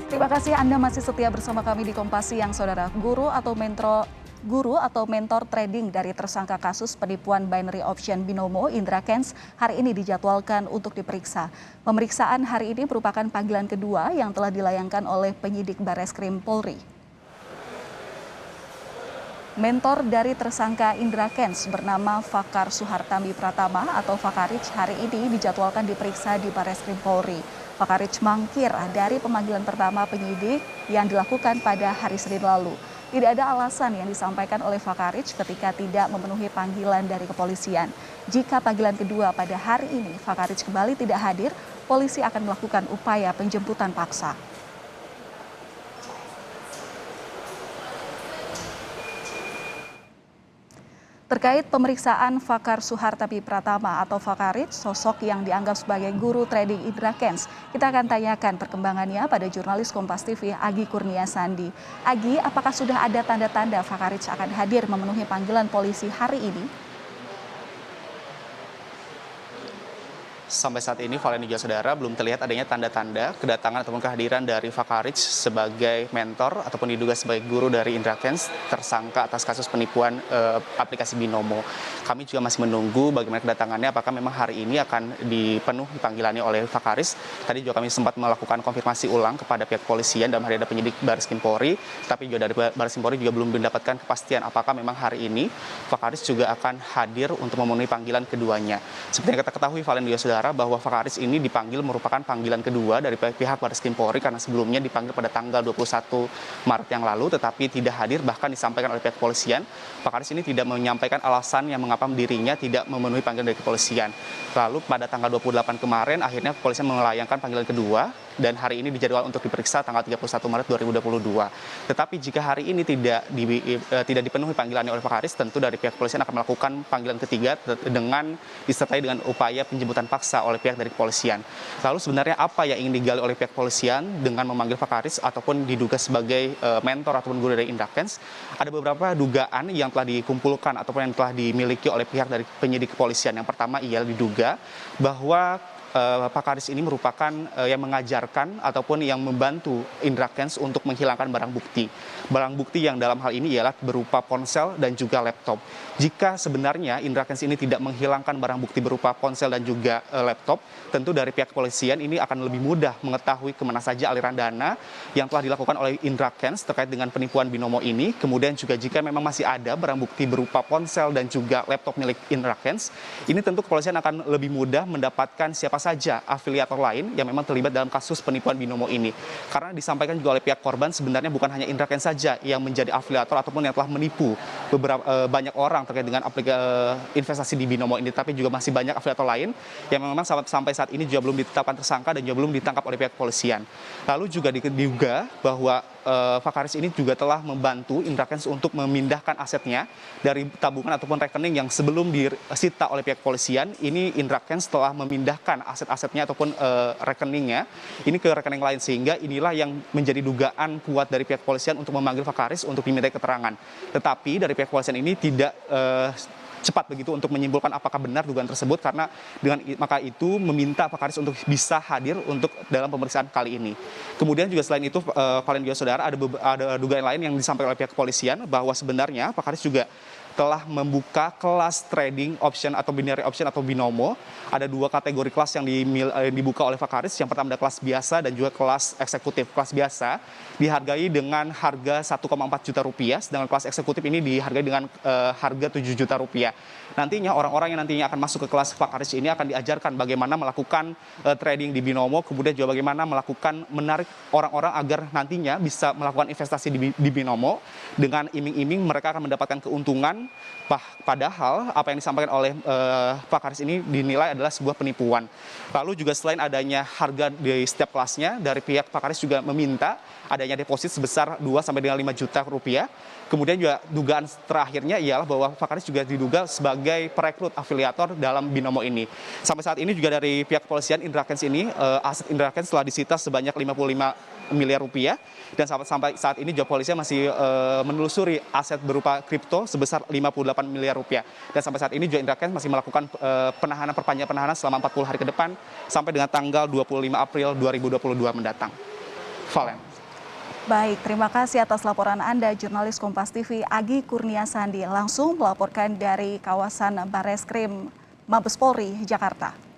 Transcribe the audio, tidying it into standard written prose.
Terima kasih Anda masih setia bersama kami di Kompas Siang, Saudara. Guru atau mentor trading dari tersangka kasus penipuan binary option binomo Indra Kents hari ini dijadwalkan untuk diperiksa. Pemeriksaan hari ini merupakan panggilan kedua yang telah dilayangkan oleh penyidik Bareskrim Polri. Mentor dari tersangka Indra Kents bernama Fakar Suhartami Pratama atau Fakarich hari ini dijadwalkan diperiksa di Bareskrim Polri. Fakarich mangkir dari pemanggilan pertama penyidik yang dilakukan pada hari Senin lalu. Tidak ada alasan yang disampaikan oleh Fakarich ketika tidak memenuhi panggilan dari kepolisian. Jika panggilan kedua pada hari ini Fakarich kembali tidak hadir, polisi akan melakukan upaya penjemputan paksa. Terkait pemeriksaan Fakar Suhartami Pratama atau Fakarich, sosok yang dianggap sebagai guru trading Indra Kents, kita akan tanyakan perkembangannya pada jurnalis Kompas TV Agi Kurnia Sandi. Agi, apakah sudah ada tanda-tanda Fakarich akan hadir memenuhi panggilan polisi hari ini? Sampai saat ini, Valen juga saudara, belum terlihat adanya tanda-tanda kedatangan ataupun kehadiran dari Fakarich sebagai mentor ataupun diduga sebagai guru dari Indra Kents tersangka atas kasus penipuan aplikasi Binomo. Kami juga masih menunggu bagaimana kedatangannya, apakah memang hari ini akan dipenuhi panggilannya oleh Fakarich. Tadi juga kami sempat melakukan konfirmasi ulang kepada pihak kepolisian dan hari ada penyidik Bareskrim Polri, tapi juga dari Bareskrim Polri juga belum mendapatkan kepastian apakah memang hari ini Fakarich juga akan hadir untuk memenuhi panggilan keduanya. Seperti yang kita ketahui, Valen juga saudara, bahwa Fakarich ini dipanggil merupakan panggilan kedua dari pihak Bareskrim Polri karena sebelumnya dipanggil pada tanggal 21 Maret yang lalu tetapi tidak hadir, bahkan disampaikan oleh pihak kepolisian Fakarich ini tidak menyampaikan alasan yang mengapa dirinya tidak memenuhi panggilan dari kepolisian. Lalu pada tanggal 28 kemarin akhirnya kepolisian melayangkan panggilan kedua dan hari ini dijadwal untuk diperiksa tanggal 31 Maret 2022. Tetapi jika hari ini tidak dipenuhi panggilannya oleh Fakarich, tentu dari pihak kepolisian akan melakukan panggilan ketiga dengan disertai dengan upaya penjemputan paksa oleh pihak dari kepolisian. Lalu sebenarnya apa yang ingin digali oleh pihak kepolisian dengan memanggil Fakarich ataupun diduga sebagai mentor ataupun guru dari Indra Kents? Ada beberapa dugaan yang telah dikumpulkan ataupun yang telah dimiliki oleh pihak dari penyidik kepolisian. Yang pertama ialah diduga bahwa Fakarich ini merupakan yang mengajarkan ataupun yang membantu Indra Kents untuk menghilangkan barang bukti. Barang bukti yang dalam hal ini ialah berupa ponsel dan juga laptop. Jika sebenarnya Indra Kents ini tidak menghilangkan barang bukti berupa ponsel dan juga laptop, tentu dari pihak kepolisian ini akan lebih mudah mengetahui kemana saja aliran dana yang telah dilakukan oleh Indra Kents terkait dengan penipuan Binomo ini. Kemudian juga jika memang masih ada barang bukti berupa ponsel dan juga laptop milik Indra Kents, ini tentu kepolisian akan lebih mudah mendapatkan siapa saja afiliator lain yang memang terlibat dalam kasus penipuan Binomo ini. Karena disampaikan juga oleh pihak korban sebenarnya bukan hanya Indra Kents saja yang menjadi afiliator ataupun yang telah menipu banyak orang terkait dengan investasi di Binomo ini, tapi juga masih banyak afiliator lain yang memang sampai saat ini juga belum ditetapkan tersangka dan juga belum ditangkap oleh pihak kepolisian. Lalu juga diduga bahwa Fakarich ini juga telah membantu Indra Kents untuk memindahkan asetnya dari tabungan ataupun rekening yang sebelum disita oleh pihak kepolisian. Ini Indra Kents telah memindahkan aset-asetnya ataupun rekeningnya ini ke rekening lain, sehingga inilah yang menjadi dugaan kuat dari pihak kepolisian untuk memanggil Fakarich untuk dimintai keterangan. Tetapi dari pihak kepolisian ini tidak cepat begitu untuk menyimpulkan apakah benar dugaan tersebut, karena dengan maka itu meminta Fakarich untuk bisa hadir untuk dalam pemeriksaan kali ini. Kemudian juga selain itu, Valen juga saudara, ada dugaan lain yang disampaikan oleh pihak kepolisian bahwa sebenarnya Fakarich juga telah membuka kelas trading option atau binary option atau binomo. Ada dua kategori kelas yang dibuka oleh Fakarich. Yang pertama ada kelas biasa dan juga kelas eksekutif. Kelas biasa dihargai dengan harga 1,4 juta rupiah, sedangkan kelas eksekutif ini dihargai dengan harga 7 juta rupiah. Nantinya orang-orang yang nantinya akan masuk ke kelas Fakarich ini akan diajarkan bagaimana melakukan trading di binomo, kemudian juga bagaimana menarik orang-orang agar nantinya bisa melakukan investasi di binomo. Dengan iming-iming mereka akan mendapatkan keuntungan, padahal apa yang disampaikan oleh Fakarich ini dinilai adalah sebuah penipuan. Lalu juga selain adanya harga di setiap kelasnya, dari pihak Fakarich juga meminta adanya deposit sebesar 2 sampai dengan 5 juta rupiah. Kemudian juga dugaan terakhirnya ialah bahwa Fakarich juga diduga sebagai perekrut afiliator dalam binomo ini. Sampai saat ini juga dari pihak kepolisian Indra Kents ini, aset Indra Kents telah disita sebanyak 55 miliar rupiah, dan sampai saat ini juga polisi masih menelusuri aset berupa kripto sebesar 58 miliar rupiah, dan sampai saat ini juga Indra Kents masih melakukan perpanjangan penahanan selama 40 hari ke depan sampai dengan tanggal 25 April 2022 mendatang. Valen. Baik, terima kasih atas laporan Anda, jurnalis Kompas TV Agi Kurnia Sandi, langsung melaporkan dari kawasan Bareskrim Mabes Polri, Jakarta.